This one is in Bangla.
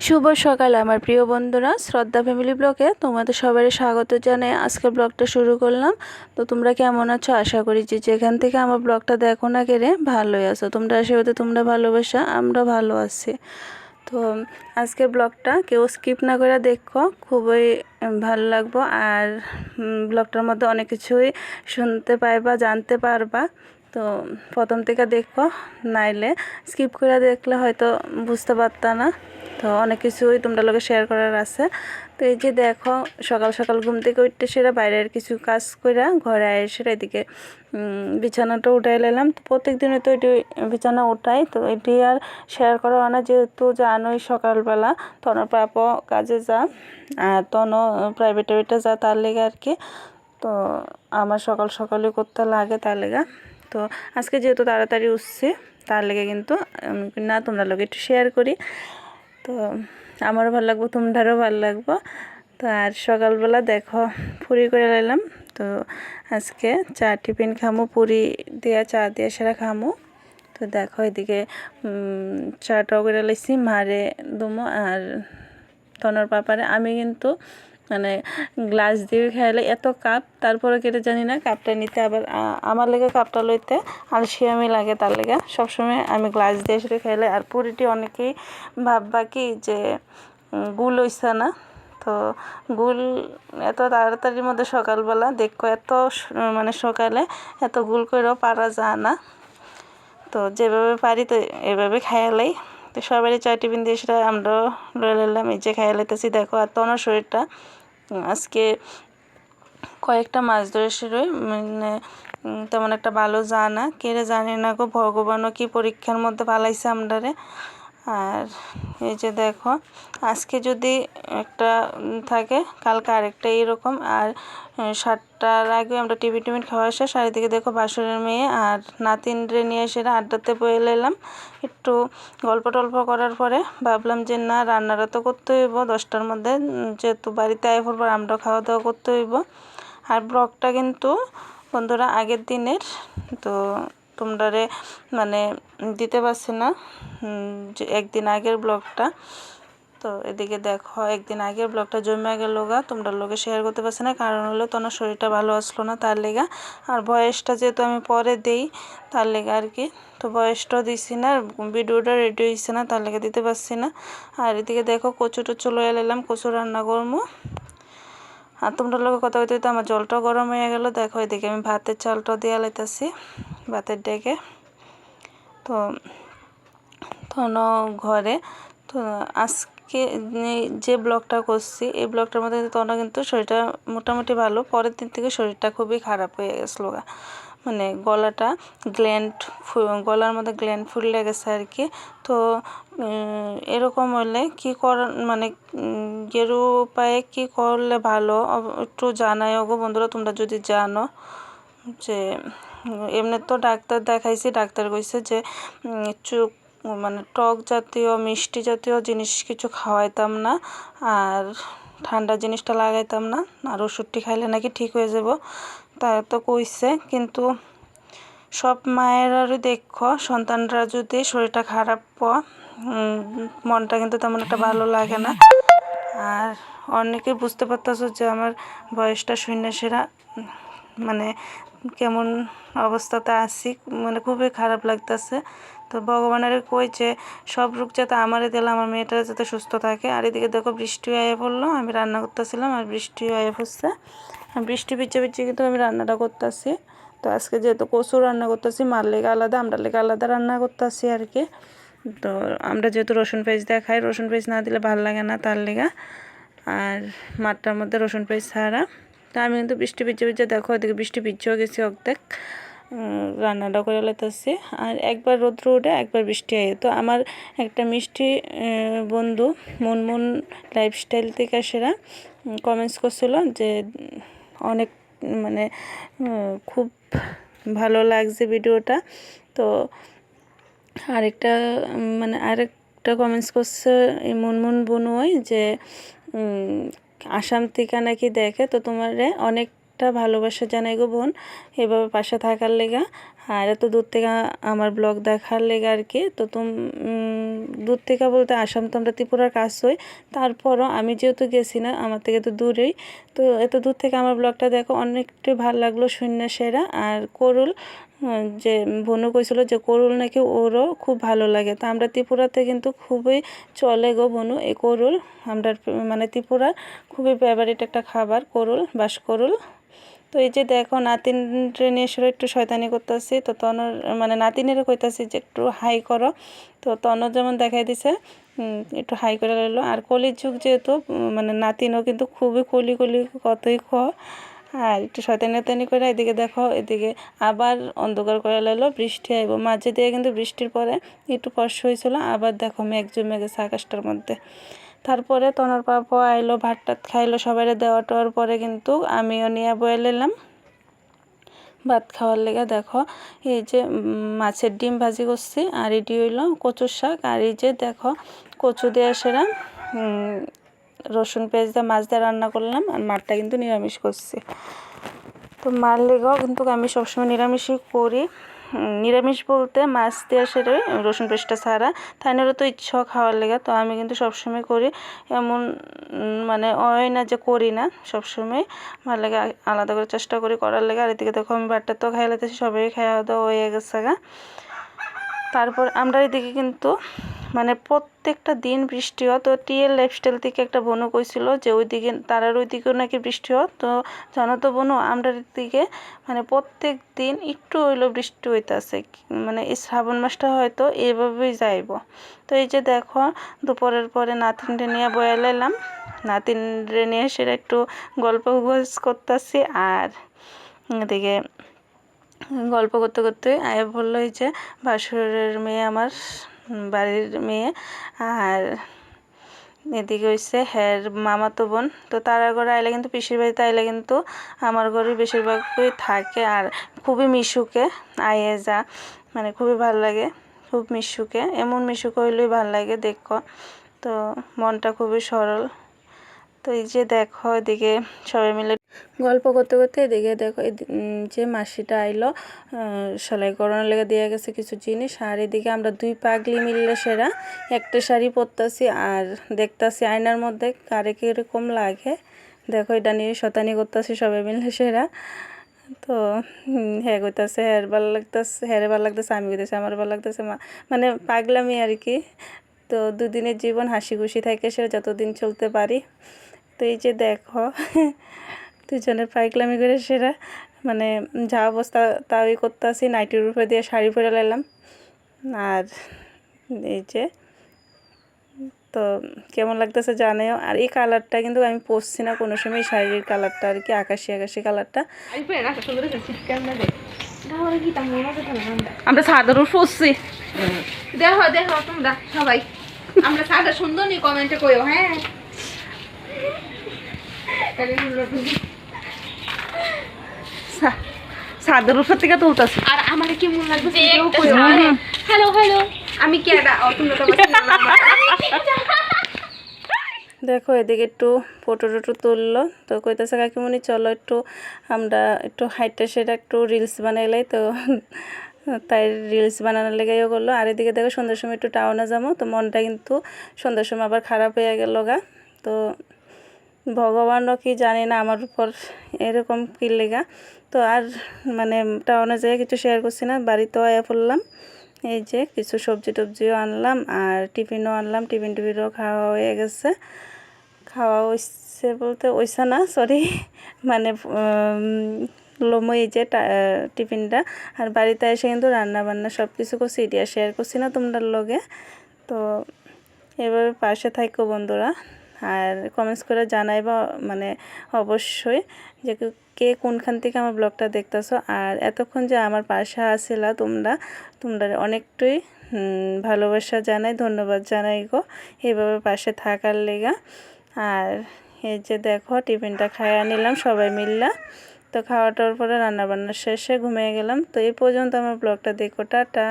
শুভ সকাল আমার প্রিয় বন্ধুরা, শ্রদ্ধা ফ্যামিলি ব্লগে তোমাদের সবারই স্বাগত জানাই। আজকে ব্লগটা শুরু করলাম। তো তোমরা কেমন আছো? আশা করি যে যেখান থেকে আমার ব্লগটা দেখো না কেড়ে ভালোই আছো। তোমরা আশীর্বাদে তোমরা ভালোবাসা আমরা ভালো আছি। তো আজকের ব্লগটা কেউ স্কিপ না করে দেখো, খুবই ভালো লাগবো। আর ব্লগটার মধ্যে অনেক কিছুই শুনতে পাইবা, জানতে পারবা। তো প্রথম থেকে দেখো, নাইলে স্কিপ করে দেখলে হয়তো বুঝতে পারতা না। তো অনেক কিছুই তোমরা লোকে শেয়ার করার আছে। তো এই যে দেখো, সকাল সকাল ঘুম থেকে উঠতে সেরা বাইরের কিছু কাজ করে ঘরে এসে এদিকে বিছানাটা উঠাই নিলাম। তো প্রত্যেক দিনে তো এটি বিছানা উঠাই, তো এটি আর শেয়ার করা হয় না, যেহেতু জানোই সকালবেলা তনর পাপ কাজে যা আর প্রাইভেটে যা, তার লেগে আর কি। তো আমার সকাল সকালে করতে লাগে, তার লেগে। তো আজকে যেহেতু তাড়াতাড়ি উঠছি, তার লেগে কিন্তু না তোমরা লোক একটু শেয়ার করি। তো আমারও ভালো লাগবো, তোমরারও ভালো লাগবো। তো আর সকালবেলা দেখো পুরি করে নিলাম। তো আজকে চা টিফিন খামো, পুরি দিয়া চা দিয়ে সেরা খামো। তো দেখো এদিকে চাটাও করে লাইছি, মারে দুমো আর তনর পাপারে। আমি কিন্তু মানে গ্লাস দিয়ে খাইলে এত কাপ, তারপরে কেটে জানি না কাপটা নিতে, আবার আমার লেগে কাপটা লইতে আলসিয়ামি লাগে, তার লেগে সবসময় আমি গ্লাস দিয়ে সেটা খাইলে। আর পুরিটি অনেকেই ভাববা কি যে গুল হইছে না। তো গুল এত তাড়াতাড়ির মধ্যে সকালবেলা দেখো এত মানে সকালে এত গুল করেও পারা যায় না। তো যেভাবে পারি তো এভাবে খাইয়ালাই। তো সবারই চা টিফিন দিয়ে সেটা আমরাও লয়ে নিলাম। এই যে খাইয়া লাইতেছি দেখো। আর তনর শরীরটা আজকে কয়েকটা মাছ ধরে সেরোই মানে তেমন একটা ভালো যা না, কেড়ে জানি না গো, ভগবানও কি পরীক্ষার মধ্যে পালাইছে আমরারে। আর এই যে দেখো, আজকে যদি একটা থাকে কালকে আরেকটা এরকম। আর 7টার আগে আমরা টিফিন খাওয়া আসে, চারিদিকে দেখো বাসুরের মেয়ে আর নাতিনরে নিয়ে এসে আড্ডাতে বয়ে এলাম। একটু গল্প টল্প করার পরে ভাবলাম যে না, রান্নাটা তো করতে হইব 10টার মধ্যে, যেহেতু বাড়িতে আয় পড়বার আমরা খাওয়া দাওয়া করতে হইব। আর ব্লগটা কিন্তু বন্ধুরা আগের দিনের, তো তোমরারে মানে দিতে পারছি না যে একদিন আগের ব্লগটা। তো এদিকে দেখো একদিন আগের ব্লগটা জমে গেল গা, তোমরা লোকে শেয়ার করতে পারছি না, কারণ হলো তোমার শরীরটা ভালো আসলো না, তার লেগা। আর ভয়েসটা যেহেতু আমি পরে দেই, তার লেগা আর কি। তো ভয়েসটাও দিছি না, ভিডিওটা রেডি হয়েছে না, তার লেগে দিতে পারছি না। আর এদিকে দেখো কচু টচু লয়ে এলাম, কচু রান্না করবো। আর তোমরা লোকের কথা হইতে হইতে আমার জলটাও গরম হয়ে গেল। দেখো এদিকে আমি ভাতের চালটাও দিয়ে লাইতেছি ভাতের ডেকে। তো ঘরে তো আজকে যে ব্লগটা করছি, এই ব্লগটার মধ্যে তখন কিন্তু শরীরটা মোটামুটি ভালো। পরের দিন থেকে শরীরটা খুবই খারাপ হয়ে গেছিলো, মানে গলাটা গলার মধ্যে গ্ল্যান্ড ফুলে গেছে আর কি। তো এরকম হলে কি মানে এর উপায়ে কি করলে ভালো একটু জানাই গো বন্ধুরা, তোমরা যদি জানো। যে এমনি তো ডাক্তার দেখাইছি, ডাক্তার কইছে যে চোখ মানে টক জাতীয় মিষ্টি জাতীয় জিনিস কিছু খাওয়াইতাম না, আর ঠান্ডা জিনিসটা লাগাইতাম না, আর ওষুধটি খাইলে নাকি ঠিক হয়ে যাব, তা তো কইছে। কিন্তু সব মায়েরারই দেখো সন্তানরা যদি শরীরটা খারাপ মনটা কিন্তু তেমন একটা ভালো লাগে না। আর অনেকে বুঝতে পারতেছো যে আমার বয়সটা শূন্য সেরা মানে কেমন অবস্থাতে আছি, মানে খুবই খারাপ লাগতেছে। তো ভগবানের কই যে সব রোগ যাতে আমারে দিলে আমার মেয়েটা যাতে সুস্থ থাকে। আর এদিকে দেখো বৃষ্টি আয়ে পড়লো, আমি রান্না করতেছিলাম আর বৃষ্টি আয়ে পড়ছে। বৃষ্টি ভিজে ভিজে কিন্তু আমি রান্নাটা করতেছি। তো আজকে যেহেতু কচু রান্না করতেছি, মার লেগে আলাদা আমরা লেগে আলাদা রান্না করতেছি আর কি। তো আমরা যেহেতু রসুন পেঁয়াজ দিয়ে খাই, রসুন পেঁয়াজ না দিলে ভালো লাগে না, তার লেগা। আর মাঠটার মধ্যে রসুন পেঁয়াজ ছাড়া। তো আমি কিন্তু বৃষ্টি ভিজে ভিজে দেখো ওইদিকে বৃষ্টি ভিজেও গেছি অর্ধেক, রান্নাটা করে লেতেছি। আর একবার রৌদ্র উঠে একবার বৃষ্টি আয়। তো আমার একটা মিষ্টি বন্ধু মুনমুন লাইফস্টাইল থেকে সেরা কমেন্টস করছিল যে অনেক মানে খুব ভালো লাগছে ভিডিওটা। তো আরেকটা কমেন্টস করছে এই মুনমুন বোনই যে আসাম থেকে নাকি দেখে। তো তোমারে অনেকটা ভালোবাসা জানাই গো বোন, এভাবে পাশে থাকার লেগা। আর এত দূর থেকে আমার ব্লগ দেখার লেগে আর কি। তো দূর থেকে বলতে আসাম তো আমরা ত্রিপুরার কাছেই, তারপরও আমি যেহেতু গেছি না, আমার থেকে তো দূরেই, তো এত দূর থেকে আমার ব্লগটা দেখো অনেকটাই ভালো লাগলো শুনে সেরা। আর করুল যে বনু কইছিল যে করুল নাকি ওরও খুব ভালো লাগে, তো আমরা ত্রিপুরাতে কিন্তু খুবই চলে গো বনু এই করুল, আমরা মানে ত্রিপুরার খুবই ফেভারিট একটা খাবার করুল, বাঁশকরুল। তো এই যে দেখো নাতিন ট্রেনে এসে একটু শয়তানি করতেছি, তো তনর মানে নাতিনেরও কইতাছি যে একটু হাই করো, তো তনর যেমন দেখাই দিছে একটু হাই করে রইলো। আর কলির যুগ যেহেতু মানে নাতিনও কিন্তু খুবই কলি কলি কতই আর একটু শয়তানি করে এদিকে দেখো, এদিকে আবার অন্ধকার করে লাইলো, বৃষ্টি আইব মাঝে দিয়ে, কিন্তু বৃষ্টির পরে একটু কষ্ট হয়েছিল, আবার দেখো মেঘ জমে গেছে আকাশটার মধ্যে। তারপরে তনর পাপা আইলো, ভাত টাত খাইলো, সবাই দেওয়া টেওয়ার পরে কিন্তু আমিও নিয়ে বয়ে নিলাম ভাত খাওয়ার লেগে। দেখো এই যে মাছের ডিম ভাজি করছি, আর এটি হইলো কচুর শাক, আর এই যে দেখো কচু দিয়ে সেরা রসুন পেঁয়াজ দিয়ে মাছ দিয়ে রান্না করলাম, আর মাছটা কিন্তু নিরামিষ করছি। তো মার লেগেও কিন্তু আমি সবসময় নিরামিষই করি, নিরামিষ বলতে মাছ দিয়ে সেরে রসুন পেস্টটা ছাড়া, তাইনেরও তো ইচ্ছা খাওয়ার লেগে, তো আমি কিন্তু সবসময় করি এমন, মানে হয় না যে করি না, সবসময় ভালো লাগে আলাদা করে চেষ্টা করি করার লেগে। আর এদিকে দেখো আমি ভাতটা তো খাই লাইতেছি, সবাই খাওয়া দাওয়া হয়ে গেছে গা। তারপর আমরা এদিকে কিন্তু মানে প্রত্যেকটা দিন বৃষ্টি হয়, তো টিএল লাইফস্টাইল থেকে একটা বোনও কইছিল যে ওইদিকে তারার ওইদিকেও নাকি বৃষ্টি হয়। তো জানো তো বোনও আমরা দিকে মানে প্রত্যেক দিন একটু হইলেও বৃষ্টি হইতেছে, মানে এই শ্রাবণ মাসটা হয়তো এভাবেই যাইব। তো এই যে দেখো দুপুরের পরে নাতিনটা নিয়ে বয়ে লাইলাম, নাতিনরে নিয়ে সেটা একটু গল্প করতেছি, আর এদিকে গল্প করতে করতে আয়া বললো এই যে বাসুরের মেয়ে আমার বাড়ির মেয়ে, আর এদিকে হইছে হ্যার মামাতো বোন। তো তারা ঘরে আইলে কিন্তু পিসির বাড়িতে আইলে কিন্তু আমার ঘরে বেশিরভাগই থাকে, আর খুবই মিশুকে আয়ে যা, মানে খুবই ভাল লাগে, খুব মিশুকে, এমন মিশুকে হইলেই ভাল লাগে দেখো, তো মনটা খুবই সরল। তো এই যে দেখো এদিকে সবাই মিলে গল্প করতে করতে এদিকে দেখো যে মাসিটা আইলো সেলাই করানোর লেগে দিয়ে গেছে কিছু জিনিস, আর এদিকে আমরা দুই পাগলি মিললে সেরা একটা শাড়ি পরতাছি, আর দেখতাছি আয়নার মধ্যে কারে কীরকম লাগে। দেখো এটা নিয়ে শতানি করতেছি সবাই মিললে সেরা। তো হ্যাঁ কইতাছে হ্যার ভালো লাগতেছে, হ্যারে ভালো লাগতেছে, আমি কইতেছি আমার ভালো লাগতেছে, মানে পাগলামি আর কি। তো দুদিনের জীবন হাসি খুশি থাকে সে যতদিন চলতে পারি। তো এই যে দেখো দুজনের পাগলামি করে সেরা মানে যা অবস্থা তাই করতেছি, নাইটির উপরে দিয়ে শাড়ি পরে লাইলাম। আর এই যে তো কেমন লাগতেছে জানেও, আর এই কালারটা কিন্তু আমি পরছি না কোনো সময়, শাড়ির কালারটা আর কি আকাশি আকাশি কালারটা। আমরা সাদার উপর পরছি, দেখো দেখো তোমরা সবাই আমরা সাদা সুন্দর নি কমেন্টে কইও। হ্যাঁ সাদার উপর থেকে তুলতেছি, আর আমার কি মন লাগছে হ্যালো হ্যালো আমি কি এটা তোমরা তো দেখো এদিকে একটু ফটো টটো তুললো, তো কইতেছে কাকিমণি চলো একটু আমরা একটু হাইটটা সেটা একটু রিলস বানাইলাই, তো তাই রিলস বানানোর লেগেও করলো। আর এদিকে দেখো সন্ধ্যার সময় একটু টাউনে যাবো, তো মনটা কিন্তু সন্ধ্যার সময় আবার খারাপ হয়ে গেল গা। তো ভগবানও কি জানি না আমার উপর এরকম কি লেগা, তো আর মানে টাউনে যেয়ে কিছু শেয়ার করছি না, বাড়িতেও আয়া পড়লাম। এই যে কিছু সবজি টবজিও আনলাম, আর টিফিনও আনলাম, টিফিনও খাওয়া হয়ে গেছে। খাওয়া হয়েছে বলতে ওইসা না সরি, মানে লোমো এই যে টিফিনটা। আর বাড়িতে এসে কিন্তু রান্না বান্না সব কিছু করছি, এটা শেয়ার করছি না তোমরার লগে। তো এভাবে পাশে থাকো বন্ধুরা, আর কমেন্টস করে জানাইবা মানে অবশ্যই যে কে কোনখান থেকে আমার ব্লগটা দেখতেছো, আর এতক্ষণ যে আমার পাশে আসিলা তোমরা অনেকটাই ভালোবাসা জানাই, ধন্যবাদ জানাই গো এইভাবে পাশে থাকার লেগা। আর এই যে দেখো টিফিনটা খাইয়া নিলাম সবাই মিললা, তো খাওয়াটার পরে রান্নাবান্না শেষে ঘুমিয়ে গেলাম। তো এই পর্যন্ত আমার ব্লগটা দেখো, টাটা।